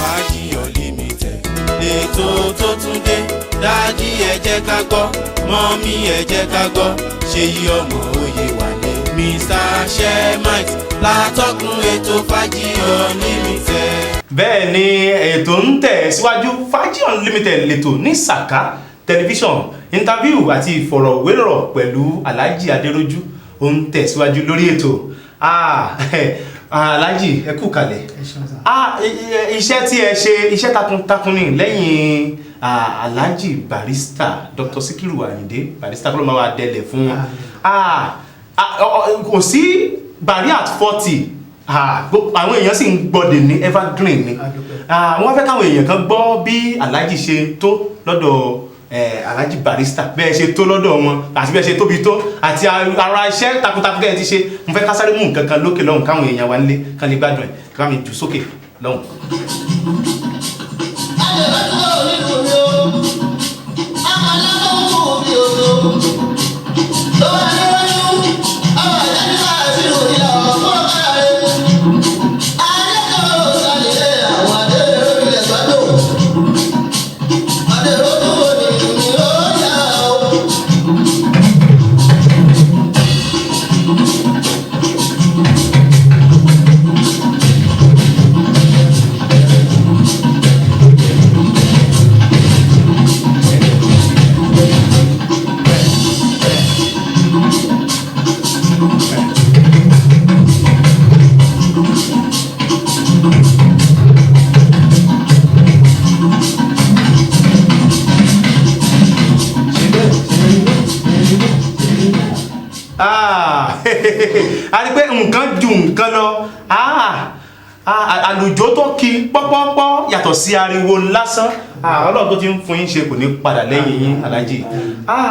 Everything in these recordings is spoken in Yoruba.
Fàájì Unlimited lètò tó tún dé. Dájí ẹ jẹ́ ká gbọ́, mọ́mí ẹ jẹ́ ká gbọ́. Ṣèyí ọmọ Oyèwálé, Mr. Shemite látọ́kùn ètò Fàájì Unlimited. Bẹ́ẹ̀ ni ètò ń tẹ̀ síwájú. Fàájì Unlimited lètò ní Sàká tẹlifíṣọ̀n, interview àti ìfọ̀rọ̀wérọ̀ pẹ̀lú Alhaji Adérójú ó ń tẹ̀ síwájú lórí ètò. Alhaji ẹ kú kalẹ̀. Iṣẹ́ tí ẹ ṣe iṣẹ́ takuntakun ni lẹ́yìn Alhaji Barrister Dr. Sikiru Ayinde Barrister kó ló máa wà délẹ̀ fún kò sí Barrister at 40 àwọn èèyàn sì ń gbọ́dẹ̀ ní evergreen ni wọ́n fẹ́ káwọn èèyàn kan gbọ́ bí Alhaji ṣe tó lọ́dọ̀ Alhaji Barrister bẹ́ẹ̀ ṣe tó lọ́dọ̀ wọn àti bẹ́ẹ̀ ṣe tóbi tó àti ara iṣẹ́ takuntakun tẹ́ ẹ ti ṣe. Mo fẹ́ ká sáré mú nǹkan kan lókè lọ́hùn káwọn èèyàn wa nílé kan lè gbádùn ẹ̀ ká mi jù sókè lọ́hùn. A rí pé nǹkan ju nǹkan lọ. Àlùjọ tó kí pọ́pọ́pọ́ yàtọ̀ sí ariwo lásán. Ọlọ́run tó ti ń fún yín ṣe kò ní padà lẹ́yìn yín Alhaji.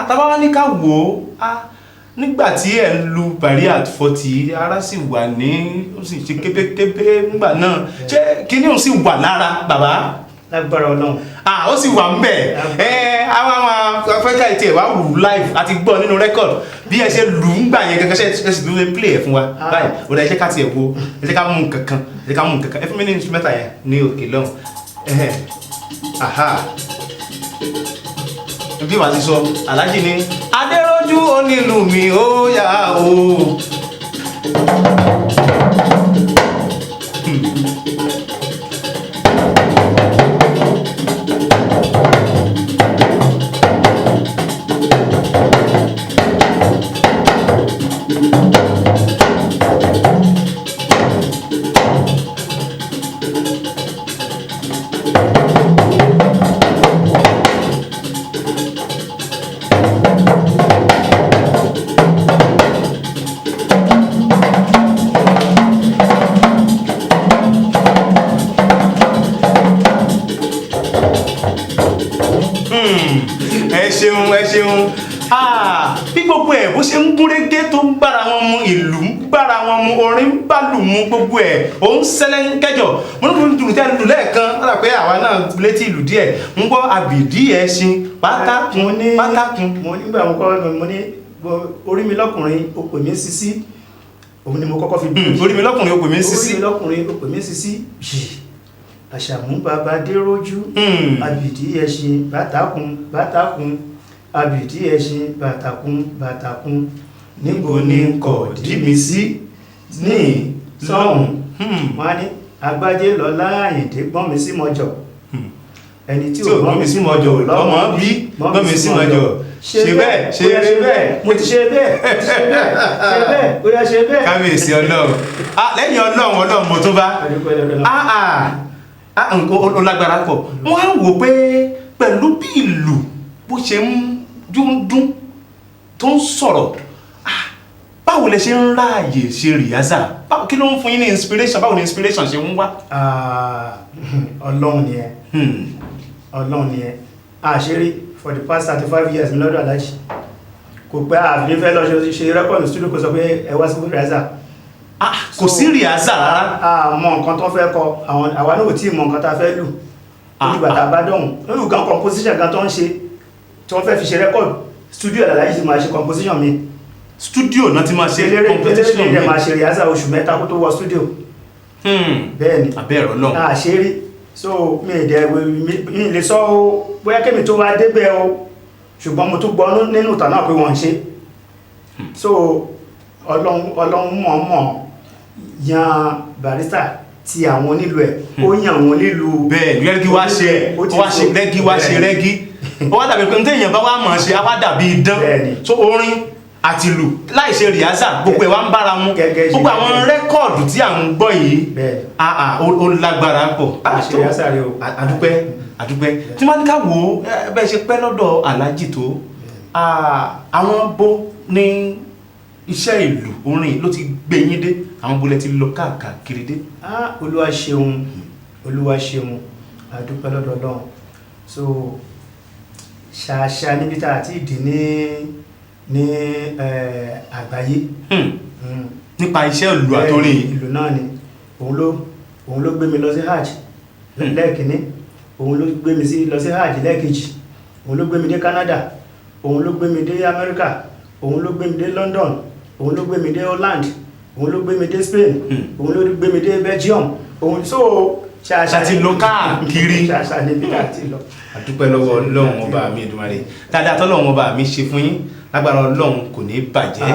Tábà wá ní ká wò ó nígbà tí ẹ̀ ń lu Barrister at 40 ara sì wà ní ó sì ṣe kébékébé nígbà náà ṣé kíní òun sì wà lára bàbá? Lágbára Ọlọ́run. Ó sì wà ń bẹ̀. Àwọn afẹ́ká ìtì ẹ̀ wá wù live àti gbọ́ nínú record bí ẹ ṣe lù ń gbà yẹn gẹ́gẹ́ ṣe sì ló lè play ẹ̀ fún wa báyìí. Ó dá ẹ jẹ́ ká tiẹ̀ wo ẹ jẹ́ ká mú nǹkan kan ẹ jẹ́ ká mú nǹkan kan ẹ fún mi ní instrumental yẹn ní òkè lọ́hùn. Bí wàá ti sọ Alhaji ní Adérójú onílù mi ó yá o. Ẹ ṣeun bí gbogbo ẹ̀ bó ṣe ń gúnrégé tó ń bára wọn mu ìlú ń bára wọn mu orin ń bálù mu gbogbo ẹ̀ ó ń ṣẹlẹ̀ ń kẹjọ mo ní kí n tẹ́ lù lẹ́ẹ̀kan lára pé àwa náà létí ìlú díẹ̀ ń gbọ́ àbìdí ẹṣin pátákùn pátákùn. Mo nígbà mo kọ́ mo ní orí mi lọ́kùnrin ó pè mí sísí òun ni mo kọ́kọ́ fi bí. Orí mi lọ́kùnrin ó pè mí sísí. Orí mi lọ́kùnrin ó pè mí sísí Àṣàmú bàbá Adérójú àbìdí ẹṣin pátákùn pátákùn àbìdí ẹṣin bàtàkùn bàtàkùn níbo ni kò dí mi sí ní sọ́hùn. Wọ́n á ní Agbájé Lọlá Àyìndé gbọ́n mi sí mọ́jọ̀ ẹni tí ò gbọ́n mi sí mọ́jọ̀ lọ́mọ bí gbọ́n mi sí mọ́jọ̀ ṣe bẹ́ẹ̀ ṣe bẹ́ẹ̀ mo ti ṣe bẹ́ẹ̀ ṣe bẹ́ẹ̀ ó yá ṣe bẹ́ẹ̀. Kábíyèsí Ọlọ́run lẹ́yìn Ọlọ́run mo tún bá nǹkan olágbára pọ̀ wọ́n á wò pé pẹ̀lú bí ìlú bó ṣe ń dúndún tó ń sọ̀rọ̀ báwo lẹ ṣe ń ráàyè ṣe rìhásà kí ló ń fún yín ní inspiration báwo ni inspiration ṣe ń wá. Ọlọ́run ni ẹ Ọlọ́run ni ẹ àṣírí for the past 35 years mi lọ́dọ̀ Alhaji kò pẹ́ àfi fẹ́ lọ ṣe rẹ́kọ̀dù studio kò sọ pé ẹ wá sí rìhásà kò sí rìhásà rárá. Mọ nǹkan tó fẹ́ kọ àwa náà ò tí ì mọ nǹkan tá a fẹ́ lù nígbà tá a bá dọ̀hùn lórí gan composition gan tó ń ṣe tí wọ́n fẹ́ fi ṣe rẹ́kọ̀dù studio Alhaji ti máa ṣe composition mi. Studio náà ti máa ṣe competition mi. Eléré máa ṣe rìhásà oṣù mẹ́ta kó tó wọ studio. Bẹ́ẹ̀ni abẹ́rọ̀ náà àṣírí so mi lè sọ o bóyá kémi tó wá débẹ̀ o ṣùgbọ́n mo tún gbọ́ nínú ìtàn náà pé wọ́n ń ṣe so ọlọ́run mọ̀ọ́mọ̀ yan Barrister ti àwọn onílù ẹ̀ ó yàn àwọn onílù bẹ́ẹ̀ rẹ́gí wá ṣe rẹ́gí ó wá dàbí pé ní téèyàn bá wá mọ̀ ṣe á wá dàbí idán so orin àti ìlù láìṣe rìhásà gbogbo ẹ̀ wá ń bára mu gbogbo àwọn rẹ́kọ̀dù tí à ń gbọ́ yìí ó lágbára pọ̀ àdúpẹ́ tí wọ́n ní ká wò ó bẹ́ẹ̀ ṣe pẹ́ lọ́dọ̀ Alhaji tó àwọn bó ní iṣẹ́ ìlú orin ló ti gbé yín dé àwọn bolẹ̀ ti lọ káàkiri dé. Olúwa ṣeun àdúpẹ́ lọ́dọ̀ Ọlọ́run so ṣàṣà níbi tá a ti dì ní àgbáyé nípa iṣẹ́ ìlú àtórin ìlú náà ni òun ló gbé mi lọ sí hajj lẹ́ẹ̀kínní òun ló gbé mi lọ sí hajj lẹ́ẹ̀kejì òun ló gbé mi dé Canada òun ló gbé mi dé America òun ló gbé mi dé London òun ló gbé mi dé Holland òun ló gbé mi dé Spain òun ló gbé mi dé Belgium òun so ṣàṣà ti lọ káàkiri ṣàṣà níbi láti lọ. àdúpẹ́ lọ́wọ́ Ọlọ́run ọba mi Èdùmàrè dáadáa tọ́lọ́run ọba mi ṣe fún yín lágbára Ọlọ́run kò ní bàjẹ́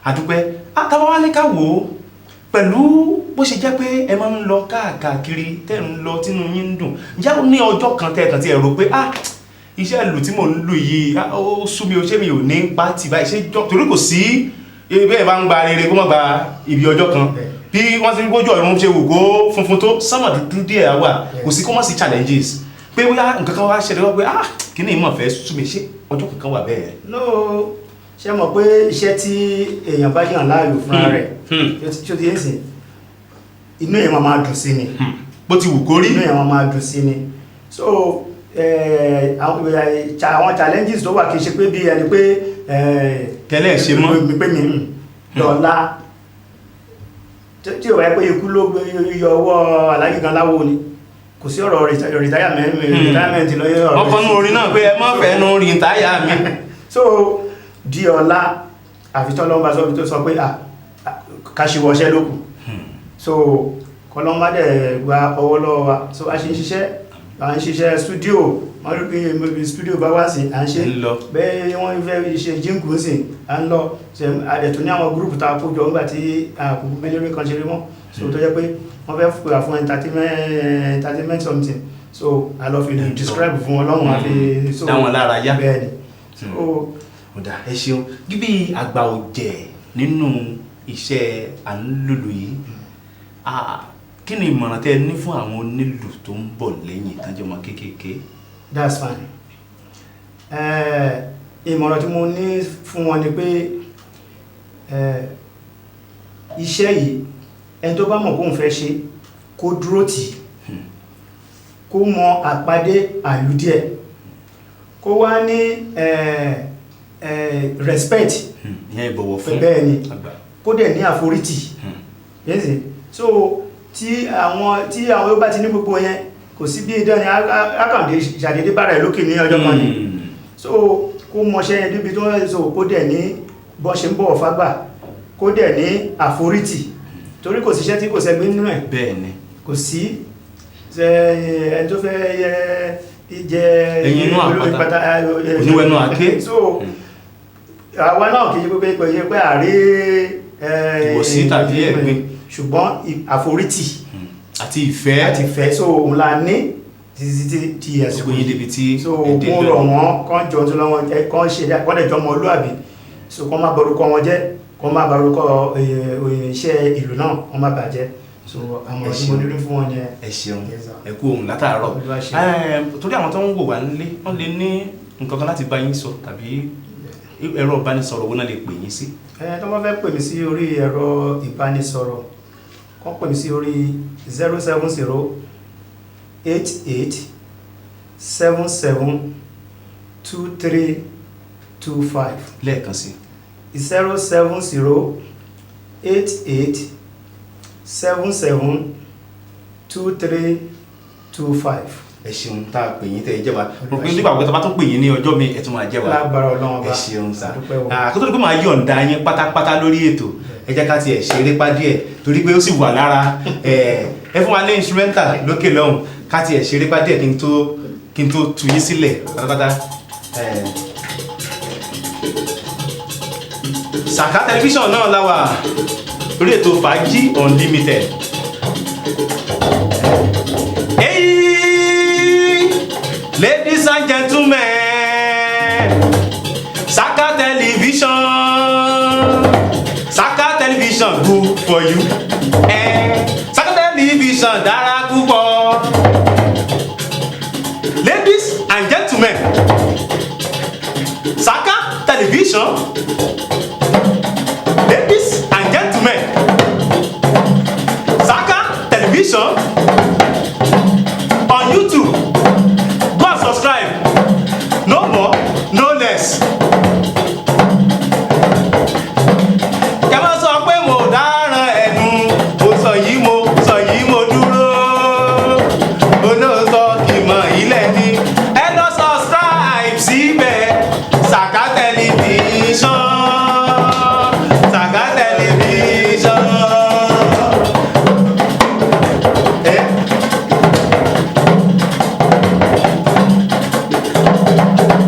àdúpẹ́ àtàwọn wá ní ká wò ó pẹ̀lú bó ṣe jẹ́ pé ẹ máa ń lọ káàkiri tẹ́ ń lọ tínú yín ń dùn ǹjẹ́ ó ní ọjọ́ kan tẹ́ kàn tí ẹ rò pé iṣẹ́ ìlú tí mò ń lù yìí ó sú mi ó ṣé mi ò ní pàtì báyìí ṣé torí kò sí bẹ́ẹ̀ bá ń gba rere kó má gba ibi ọjọ́ kan bí wọ́n ti ń gbójú ọ̀run ṣe wù kó funfun tó sánmà dúdú díẹ̀ wà kò sí kó má sí challenges pé bóyá nǹkan kan wá ṣẹlẹ̀ wọ́n pé kí ni ìmọ̀ fẹ́ sú mi ṣé ọjọ́ kankan wà bẹ́ẹ̀. no ṣe mọ̀ pé iṣẹ́ tí èèyàn bá yàn láàyò fúnra rẹ̀ tí ó ti yé sìn inú èèyàn máa dùn sí ni bó ti wù kó rí inú èèyàn máa dùn sí ni so àwọn challenges tó wà kìí ṣe pé bí ẹni pé tẹ́lẹ̀ ṣe mọ́ pé mi lọ́la tí ó wáyé pé ikú ló yọ ọwọ́ Alhaji gan láwo ni kò sí ọ̀rọ̀ retirement lọ́yẹ́ ọ̀rọ̀ ọkọ̀ nù orin náà pé ẹ má fẹ́ nu rìtáyà mi so di ọ̀la àfitọ́lọ́mbà tó sọ pé kàṣíwọ̀ṣẹ́ lókù so kọlọ́mbà dẹ̀ gba ọwọ́ lọ́wọ́ wa so a ṣe ń ṣiṣẹ́ studio wọ́n rí pé studio bá wá sí à ń ṣe bẹ́ẹ̀ wọ́n fẹ́ ṣe jíǹkù sí à ń lọ àdẹ̀tò ní àwọn gúrùpù tá a kó jọ nígbà tí àkókò mélòó kan ṣe rí wọ́n so tó jẹ́ pé wọ́n fẹ́ fúra fún entertainment something so a lọ fi describe fún Ọlọ́run àfi so dáwọn lára yá bẹ́ẹ̀ ni ọ̀dà ẹ ṣeun gíbí àgbà ọ̀jẹ̀ nínú iṣẹ́ àńlùlù yìí kí ni ìmọ̀ràn tẹ́ ní fún àwọn onílù tó ń bọ̀ lẹ́yìn ìtàjọ́ ọmọ kéékèèké. That's fine. Ìmọ̀ràn tí mo ní fún wọn ni pé iṣẹ́ yìí ẹni tó bá mọ̀ kóun fẹ́ ṣe kó dúró tì kó mọ àpàdé àlùdíẹ̀ kó wá ní respect ìbọ̀wọ̀ fún bẹ́ẹ̀ ni kó dẹ̀ ní àforítì yẹ́sì so tí àwọn yóò bá ti ní gbogbo yẹn kò sí bí ìdán ni ákàndé ṣàdédé bára ẹ̀ lókè ní ọjọ́ kan ní so kó mọṣẹ́ yẹn níbi tó ń so kó dẹ̀ ní bọ́ ṣe ń bọ̀ fágbà kó dẹ̀ ní àforítì torí kò síṣẹ́ tí kò sẹ́gbé nínú ẹ̀ bẹ́ẹ̀ ni kò sí ẹni tó fẹ́ jẹ́ ẹ̀yìn inú àpáta oníwẹ̀nú àké so àwa náà kìí ṣe pé àrí ìwòsí tàbí ẹ̀gbin ṣùgbọ́n àforítì àti ìfẹ́ so òun la ní títí tí ẹ̀sùn yìí débi tí so ògùn rọ̀ wọ́n kán jọ tó lọ́wọ́ kán ṣe kọ́dẹ̀jọ́ ọmọ olúàbí so kán má borúkọ wọn jẹ́ kán má borúkọ iṣẹ́ ìlú náà kán má bàjẹ́ so àwọn ọ̀rọ̀ tí mo nílò fún wọn yẹn. ẹ ṣeun ẹ kú ohun látàárọ̀ torí àwọn tó ń wò wá nílé wọ́n lè ní nǹkan kan láti bá yín sọ tàbí ẹ̀rọ ìbánisọ̀rọ̀ wo náà lè pè yín sí. tó wọ́n fẹ́ pè mí sí orí ẹ̀rọ ìbánisọ̀rọ̀ kán pè mí sí orí 07088772325 lẹ́ẹ̀kan sí 07088772325. ẹ ṣeun tá a pè yín tẹ́ ẹ jẹ́ wa mo pín nígbà pé tó bá tún pè yín ní ọjọ́ mi ẹ tún máa jẹ́ wa lágbára Ọlọ́run ọba ẹ ṣeun sá kó tó di pé máa yọ̀ǹda yín pátápátá lórí ètò ẹ jẹ́ ká tiẹ̀ ṣeré pá díẹ̀ torí pé ó sì wà lára ẹ fún wa ní instrumental lókè lọ́hùn ká tiẹ̀ ṣeré pá díẹ̀ kí n tó tu yín sílẹ̀ pátápátá. Saka tẹlifíṣàn náà láwà lórí ètò Fàájì Unlimited. Hey, ladies and gentlemen, Saka television, Saka television good for you. Saka television dára púpọ̀. Ladies and gentlemen, Saka television. Ladies and gentlemen, Saka television on YouTube. Go and subscribe. No more, no less. Kẹ́ má sọ pé mo dáràn ẹnu, mo sọ yìí mo dúró. Olóòótọ́ ìmọ̀ ilẹ̀ ni. Ẹ lọ subscribe síbẹ̀. Saka television. Saka television.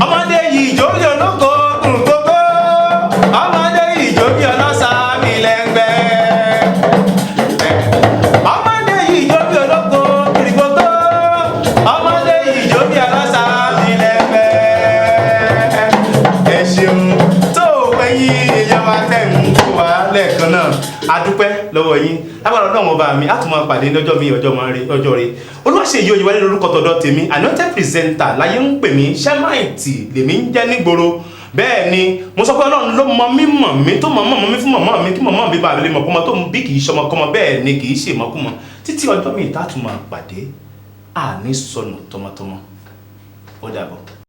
Ọmọdé yìí jóbi olóko dùn gbogbo. Ọmọdé yìí jóbi ọlọ́sà mi lẹ́ngbẹ́. Ọmọdé yìí jóbi olóko dùn gbogbo. Ọmọdé yìí jóbi ọlọ́sà mi lẹ́ngbẹ́. Ẹ ṣeun tó ẹ̀yin èèyàn wa tẹ̀ ń kó wa lẹ́ẹ̀kan náà. A dúpẹ́ lọ́wọ́ yín lágbára Ọlọ́run ọba mi á tún máa pàdé lọ́jọ́ mi ọjọ́ rẹ̀ Olúwaṣeyì Oyèwálé lórúkọ tọ̀dọ̀ tèmi anointed presenter láyé ń pè mí Shemite lèmi ń jẹ́ nígboro bẹ́ẹ̀ ni mo sọ pé Ọlọ́run ló mọ mí mọ̀ mí tó mọ̀ mọ̀ mí fún mọ̀mọ́ mi kí mọ̀mọ́ mi bá lè mọ̀ kọ́mọ tó ń bí kì í ṣọmọkọ́mọ bẹ́ẹ̀ ni kì í ṣe mọ́kúmọ títí ọjọ́ mi ìta tún máa pàdé àní sọnù tọmọtọmọ ó dàbọ̀.